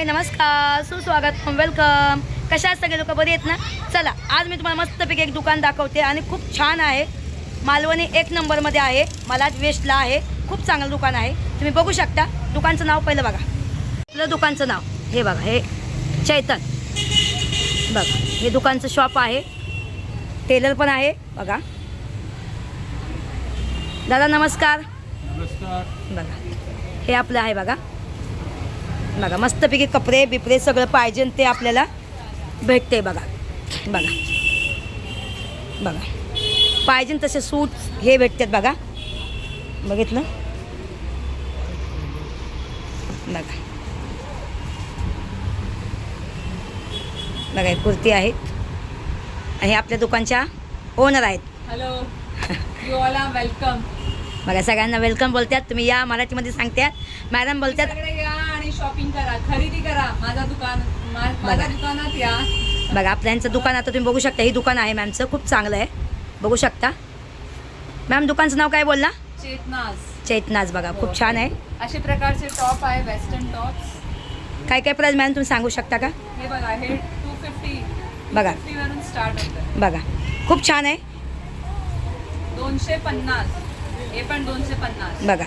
नमस्कार, सुस्वागत, वेलकम. कशा आहेत सगळे लोक? बरे आहेत ना? चला, आज मी तुम्हाला मस्तपैकी एक दुकान दाखवते आणि खूप छान आहे. मालवणी 1 नंबरमध्ये आहे. मला वेस्टला आहे. खूप चांगलं दुकान आहे. तुम्ही बघू शकता. दुकानचं नाव पहिलं बघा. आपलं दुकानचं नाव हे बघा, हे चैतन बघा. हे दुकानचं शॉप आहे. टेलर पण आहे बघा. दादा नमस्कार. नमस्कार. बघा, हे आपलं आहे बघा. बघा मस्तपैकी कपडे बिपरे सगळं पाहिजे ते आपल्याला भेटते बघा. बघा बघा पाहिजे तसे सूट हे भेटतात बघा. बघितलं बघा. बघा हे कुर्ती आहेत. हे आपल्या दुकानच्या ओनर आहेत. Hello, you all are welcome. बघा सगळ्यांना वेलकम बोलतात. तुम्ही या मराठीमध्ये सांगतात. मॅडम बोलतात सगळे या आणि शॉपिंग करा, खरेदी करा. माझा दुकान माझ्या दुकानात या. बघा आपल्यांचं दुकान आता तुम्ही बघू शकता. ही दुकान आहे मॅमचं, खूप चांगलं आहे. बघू शकता. मॅम दुकानचं नाव काय बोलला? चैतनाज. बघा खूप छान आहे. अशा प्रकारचे टॉप आहे, वेस्टर्न टॉप्स. काय काय प्राईस मॅम तुम्ही सांगू शकता का? हे बघा, हे 250 बघा. 250 वरून स्टार्ट होतं. बघा खूप छान आहे. 250. हे पण 250. बघा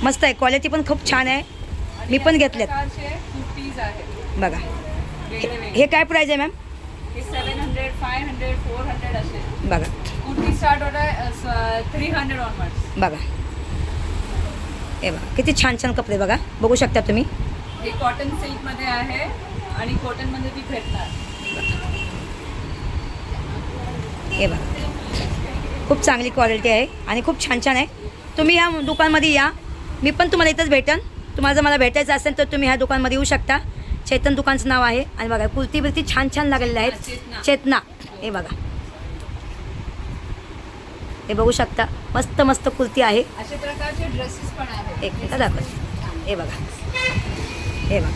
मस्त आहे. क्वालिटी पण खूप छान आहे. मी पण घेतलेत. प्रकारचे कुर्तीज आहेत बघा. वेगळे. हे काय प्राईस आहे मॅम? हे 700, 500, 400 असे. बघा कुर्ती स्टार्ट होत आहे 300 ऑनवर्ड्स. बघा. हे बघा किती छान छान कपडे बघा. बघू शकता तुम्ही. हे कॉटन सिल्क मध्ये आहे आणि कॉटन मध्ये बी भेटणार. हे बघा खूप चांगली क्वालिटी आहे आणि खूप छान छान आहे. तुम्ही या दुकानमध्ये या. मी पण तुम्हाला इथंच भेटेन. तुम्हाला जर मला भेटायचं असेल तर तुम्ही ह्या दुकानमध्ये येऊ शकता. चैतन दुकानचं नाव आहे. आणि बघा कुर्ती बिर्ती छान छान लागलेल्या आहेत. चेतना. हे बघा, हे बघू शकता. मस्त मस्त कुर्ती आहे. अशा प्रकारचे ड्रेसेस पण आहेत. एक मिनिट दाखव. हे बघा, हे बघा,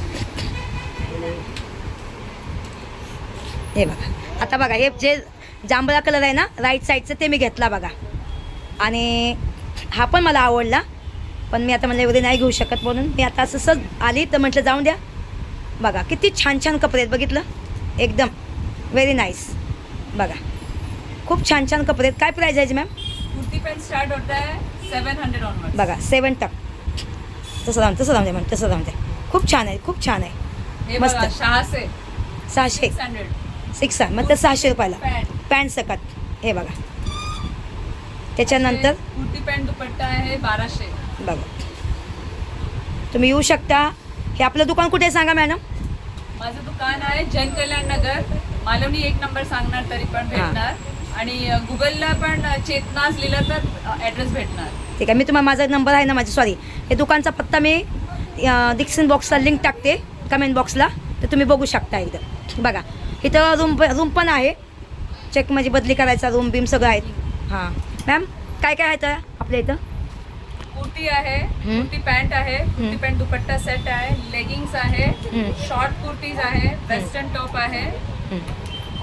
हे बघा. आता बघा हे जे जांभळा कलर आहे ना राईट साईडचं, ते मी घेतला बघा. आणि हा पण मला आवडला, पण मी आता म्हणलं एवढे नाही घेऊ शकत म्हणून मी आता असं सहज आली तर म्हटलं जाऊन द्या. बघा किती छान छान कपडे आहेत. बघितलं, एकदम व्हेरी नाईस. बघा खूप छान छान कपडे आहेत. काय प्राईज आहे मॅम? कुर्ती पॅन्ट स्टार्ट होत आहे 700 ऑनवर्ड. बघा 7 टक. तसं जाऊन मॅम, तसं जाऊन द्या. खूप छान आहे, खूप छान आहे. हे मस्त. बघा 600, 600 600. 6 मग तर 600 रुपयाला पॅन्ट. पॅन्ट सकट. हे बघा. त्याच्यानंतर कुर्ती पॅन्ट दुपट्टा आहे 1200. बघा तुम्ही येऊ शकता. हे आपलं दुकान कुठे आहे सांगा मॅडम? माझं दुकान आहे जन कल्याण नगर, मालवणी 1 नंबर सांगणार तरी पण भेटणार. आणि गुगलला पण चेतनाज लिहिलं तर ॲड्रेस भेटणार. ठीक आहे. मी तुम्हाला माझा नंबर आहे ना माझी, सॉरी, हे दुकानचा पत्ता मी डिस्क्रिप्शन बॉक्सला लिंक टाकते कमेंट बॉक्सला, तर तुम्ही बघू शकता एकदम. बघा इथं रूम पण आहे. चेक म्हणजे बदली करायचा रूम बीम सगळं आहेत. हां मॅम काय काय आहे तर आपल्या इथं? कुर्ती आहे, कुर्ती पॅन्ट आहे, कुर्ती पॅन्ट दुपट्टा सेट आहे, लेगिंग्स आहे, शॉर्ट कुर्तीज आहे, वेस्टर्न टॉप आहे.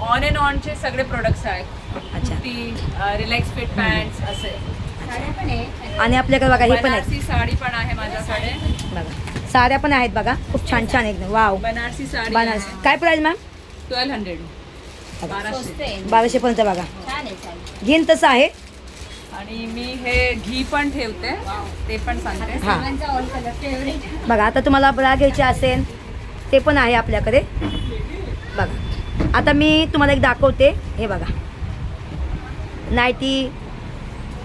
ऑन अँड ऑनचे सगळे प्रोडक्ट्स आहेत. अच्छा. कुर्ती, रिलॅक्स फिट पॅन्ट्स असे. आणि आपल्याकडे बघा हे पण आहेत. बनारसी साडी पण आहे माझ्याकडे. बघा साड्या पण आहेत बघा. खूप छान छान एकदम. वाव. बनारसी साडी बनारस. काय प्राईज मॅम? 1200. 1200. 1200 पर्यंत बघा. घेईन तसं आहे. आणि मी हे घी पण ठेवते, ते पण सांगते. हां बघा आता तुम्हाला ब्रा घ्यायचे असेल ते पण आहे आपल्याकडे. बघा आता मी तुम्हाला एक दाखवते. हे बघा नाईटी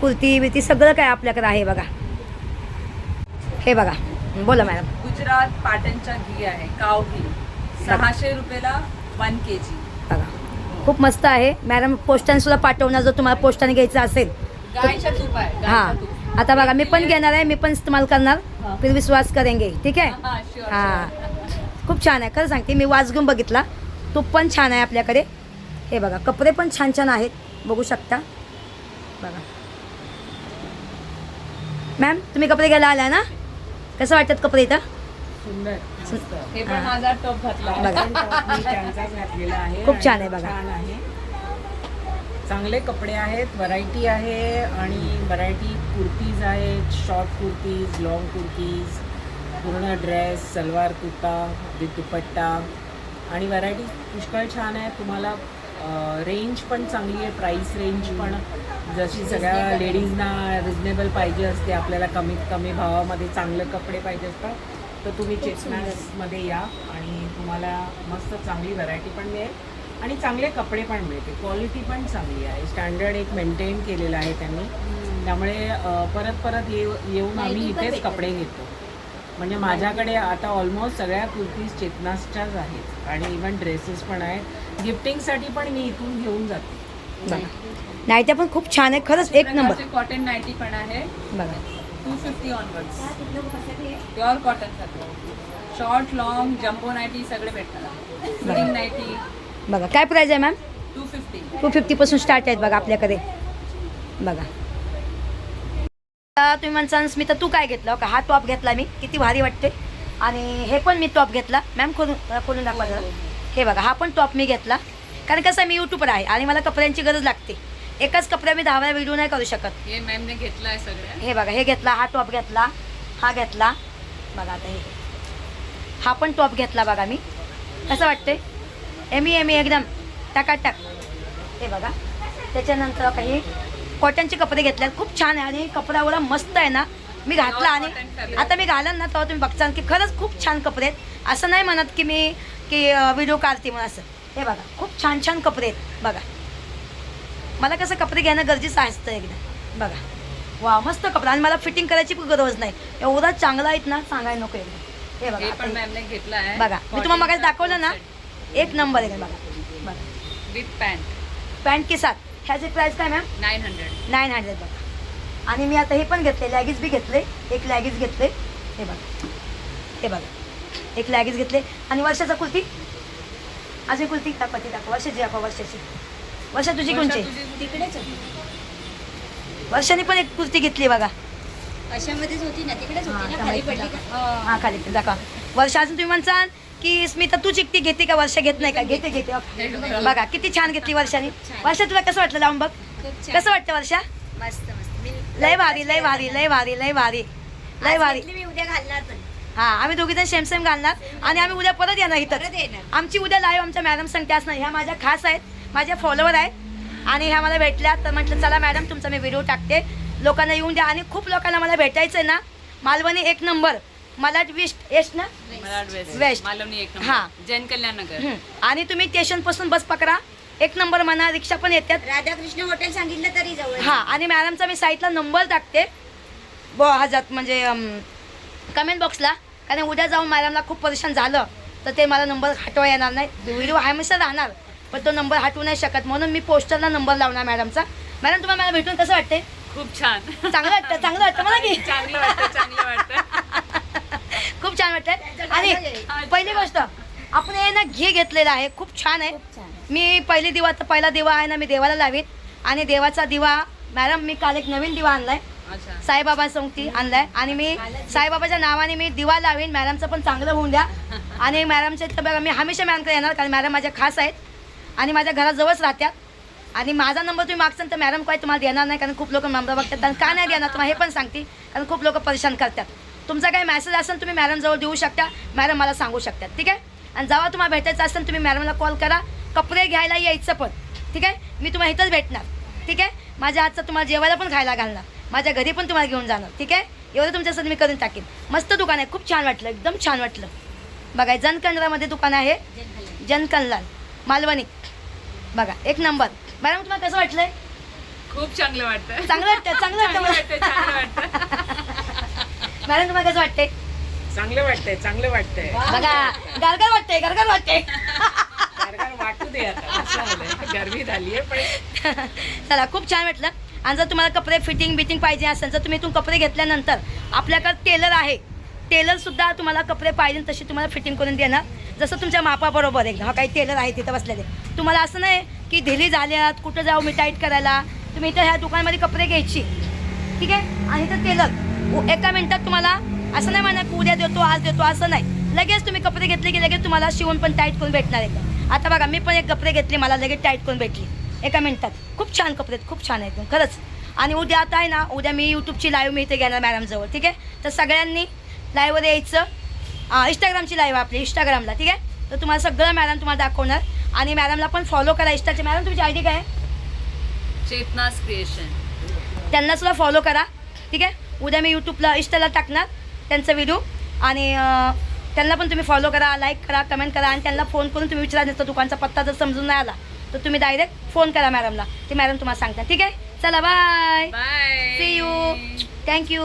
कुर्ती बिर्ती सगळं काय आपल्याकडे आहे बघा. हे बघा. बोला मॅडम. गुजरात पाटणचा घी आहे, काव घी. 600 रुपयाला 1 kg. बघा खूप मस्त आहे. मॅडम पोस्टाने सुद्धा पाठवणार जर तुम्हाला पोस्टाने घ्यायचं असेल. गायचं तूप आहे. हां आता बघा मी पण घेणार आहे. मी पण इस्तेमाल करणार. फिर विश्वास करेंगे. ठीक आहे. हां खूप छान आहे. खरं सांगते मी वाज घेऊन बघितला. तूप पण छान आहे आपल्याकडे. हे बघा कपडे पण छान छान आहेत. बघू शकता. बघा मॅम तुम्ही कपडे घ्यायला आला ना, कसं वाटतात कपडे इथं? सुंदर. हे पण माझा टॉप घातला बघा घातलेला आहे. खूप छान आहे बघा. छान आहे. चांगले कपडे आहेत, व्हरायटी आहे आणि व्हरायटी कुर्तीज आहेत, शॉर्ट कुर्तीज, लॉंग कुर्तीज, पूर्ण ड्रेस, सलवार कुर्ता विथ दुपट्टा आणि व्हरायटी पुष्कळ छान आहे. तुम्हाला रेंज पण चांगली आहे, प्राईस रेंज पण जशी सगळ्या लेडीजना रिजनेबल पाहिजे असते, आपल्याला कमीत कमी भावामध्ये चांगले कपडे पाहिजे असतात, तर तुम्ही चेतनासमध्ये या आणि तुम्हाला मस्त चांगली व्हरायटी पण मिळेल आणि चांगले कपडे पण मिळते. क्वालिटी पण चांगली आहे, स्टँडर्ड एक मेंटेन केलेलं आहे त्यांनी. त्यामुळे परत परत येऊन आम्ही इथेच कपडे घेतो. म्हणजे माझ्याकडे आता ऑलमोस्ट सगळ्या कुर्तीज चेतनासच्याच आहेत आणि इवन ड्रेसेस पण आहेत. गिफ्टिंगसाठी पण मी इथून घेऊन जाते. बघा नाईट्या पण खूप छान आहे खरंच, एक नंबर. कॉटन नाईटी पण आहे, बघा 250 ऑनवर्ड्स, प्युअर कॉटन साठी. शॉर्ट लॉंग जम्बो नाईटी सगळे भेटतात. Fitting nightie. बघा काय प्राईज आहे मॅम? 250. 250 स्टार्ट आहेत बघा आपल्याकडे. बघा आता तुम्ही म्हणसान स्मिता तू काय घेतलं का? हा टॉप घेतला मी, किती भारी वाटते. आणि हे पण मी टॉप घेतला मॅम, खोलून दाखवा जरा. हे बघा हा पण टॉप मी घेतला, कारण कसं मी यूट्यूबर आहे आणि मला कपड्यांची गरज लागते. एकाच कपड्या मी 10 वेळा व्हिडिओ नाही करू शकत. हे मॅमने घेतला आहे सगळ्या. हे बघा हे घेतला, हा टॉप घेतला, हा घेतला. बघा आता हे हा पण टॉप घेतला बघा मी. कसं वाटते? एमी एकदम टकाटक. हे बघा त्याच्यानंतर काही कॉटनचे कपडे घेतले, खूप छान आहे आणि कपडा एवढा मस्त आहे ना. मी घातला आणि आता मी घालन ना तेव्हा तुम्ही बघचाल की खरंच खूप छान कपडे आहेत. असं नाही म्हणत की मी व्हिडिओ काढते म्हणून असं. हे बघा खूप छान छान कपडे आहेत बघा. मला कसं कपडे घेणं गरजेचं असतं एकदम. बघा वा मस्त कपडा आणि मला फिटिंग करायची पण गरज नाही, एवढा चांगला आहेत ना सांगायला नको एकदम. हे बघा पण मॅमने घेतला आहे. बघा मी तुम्हाला मगाशी दाखवलं ना, एक नंबर आहे बघा. बघा विथ पॅन्ट के साथ. ह्याची प्राईस काय मॅम? 900 बघा. आणि मी आता हे पण घेतले, लॅगीज बी घेतले, एक लॅगीज घेतले. हे बघा हे बघा एक लॅगीज घेतले. आणि वर्षाचा कुर्ती, अजून कुर्ती दाखवा, ती दाखवा वर्षाची, दाखवा वर्षाची. वर्षा तुझी कोणची? तिकडेच होती, वर्षाने पण एक कुर्ती घेतली बघा. अशामध्येच होती ना, तिकडेच होती ना, खाली पडली का? हां खाली दाखवा. वर्षा अजून तुम्ही म्हणसाल की स्मिता तू चिकती घेते का? वर्षा घेत नाही का? घेते. बघा किती छान घेतली वर्षाने. वर्षा तुला कसं वाटलं लावून बघ? कसं वाटतं वर्षा? मस्त मस्त. मी लय भारी लय भारी लय भारी लय भारी लय भारी. मी उद्या घालणार पण. हा आम्ही दोघी जण सेम घालणार आणि आम्ही उद्या परत येणार इथं. परत येणार. आमची उद्या लाईव्ह आमच्या मॅडम सांगते असणार. ह्या माझ्या खास आहेत, माझ्या फॉलोवर आहेत आणि ह्या मला भेटल्या तर म्हटलं चला मॅडम तुमचा मी व्हिडिओ टाकते, लोकांना येऊन द्या. आणि खूप लोकांना मला भेटायचं आहे ना. मालवणी एक नंबर, मलाड वेस्ट ना, वेस्ट हां जैन कल्याण नगर. आणि तुम्ही स्टेशनपासून बस पकडा, एक नंबर म्हणा, रिक्षा पण येतात. राधाकृष्ण हॉटेल सांगितलं तरी जवळ. हां आणि मॅडमचा मी साईटला नंबर टाकते ह्याच्यात म्हणजे कमेंट बॉक्सला, कारण उद्या जाऊन मॅडमला खूप परेशान झालं तर ते मला नंबर हटवा येणार नाही. व्हिडिओ हमेशा राहणार पण तो नंबर हटवू नाही शकत, म्हणून मी पोस्टरला नंबर लावणार मॅडमचा. मॅडम तुम्हाला मला भेटून कसं वाटते? खूप छान. चांगलं वाटतं मला की चांगलं वाटतं. खूप छान वाटतंय. आणि पहिली गोष्ट आपण हे ना घी घेतलेला आहे, खूप छान आहे. मी पहिला दिवा आहे ना मी देवाला लावीन. आणि देवाचा दिवा मॅडम मी काल एक नवीन दिवा आणलाय, साईबाबा संगती आणलाय आणि मी साईबाबाच्या नावाने मी दिवा लावीन. मॅडमचं पण चांगलं होऊन द्या. आणि मॅडमच्या इथं बघा मी हमेशा मॅडमकडे येणार, कारण मॅडम माझ्या खास आहेत आणि माझ्या घराजवळच राहतात. आणि माझा नंबर तुम्ही मागसान तर मॅडम काय तुम्हाला देणार नाही, कारण खूप लोक नंबर बघतात. आणि का नाही देणार तुम्हाला हे पण सांगते, कारण खूप लोक परेशान करतात. तुमचा काही मेसेज असेल तुम्ही मॅडमजवळ देऊ शकता, मॅडम मला सांगू शकतात. ठीक आहे. आणि जेव्हा तुम्हाला भेटायचं असेल तुम्ही मॅडमला कॉल करा. कपडे घ्यायला यायचं पण ठीक आहे, मी तुम्हाला इथंच भेटणार. ठीक आहे. माझ्या हातचं तुम्हाला जेवायला पण खायला घालणार, माझ्या घरी पण तुम्हाला घेऊन जाणार. ठीक आहे. एवढं तुमच्यासाठी मी करून टाकेन. मस्त दुकान आहे, खूप छान वाटलं, एकदम छान वाटलं. बघा जनकंडरामध्ये दुकान आहे, जनकनलाल मालवणी. बघा एक नंबर. मॅडम तुम्हाला कसं वाटलंय? खूप चांगलं वाटतं. चांगलं वाटतं मॅडम तुम्हाला कसं वाटतंय? चांगलं वाटतंय. बघा गरगर वाटते. वाटू दे आता, गरमी झाली आहे पण चला खूप छान वाटलं. आणि जर तुम्हाला कपडे बिटिंग पाहिजे असेल तर तुम्ही इथून कपडे घेतल्यानंतर आपल्याकडे टेलर आहे, टेलरसुद्धा तुम्हाला कपडे पाहिजे तशी तुम्हाला फिटिंग करून देणार, जसं तुमच्या मापाबरोबर एकदम. हा काही टेलर आहे तिथं बसलेले. तुम्हाला असं नाही की ढिली झाल्यात कुठं जाऊ मी टाईट करायला, तुम्ही इथं ह्या दुकानामध्ये कपडे घ्यायची. ठीक आहे. आणि इथं टेलर एका मिनिटात तुम्हाला असं नाही म्हणा की उद्या देतो आज देतो, असं नाही. लगेच तुम्ही कपडे घेतले की लगेच तुम्हाला शिवून पण टाईट करून भेटणार एकदम. आता बघा मी पण एक कपडे घेतले, मला लगेच टाईट करून भेटली एका मिनिटात. खूप छान कपडे आहेत, खूप छान आहे एकदम खरंच. आणि उद्या आता आहे ना, उद्या मी यूट्यूबची लाईव्ह मी इथे घेणार मॅडमजवळ. ठीक आहे. तर सगळ्यांनी लाईव्हवर यायचं. इंस्टाग्रामची लाईव्ह आपली इंस्टाग्रामला, ठीक आहे. तर तुम्हाला सगळं मॅडम तुम्हाला दाखवणार आणि मॅडमला पण फॉलो करा इंस्टाचे. मॅडम तुमची आय डी काय आहे? चेतनास क्रिएशन. त्यांना सुद्धा फॉलो करा, ठीक आहे. उद्या मी यूट्यूबला इंस्टाला टाकणार त्यांचा व्हिडिओ आणि त्यांना पण तुम्ही फॉलो करा, लाईक करा, कमेंट करा आणि त्यांना फोन करून तुम्ही विचारा. नसतं दुकानचा पत्ता जर समजून नाही आला तर तुम्ही डायरेक्ट फोन करा मॅडमला, ते मॅडम तुम्हाला सांगतात, ठीक आहे. चला bye, bye. See you, thank you.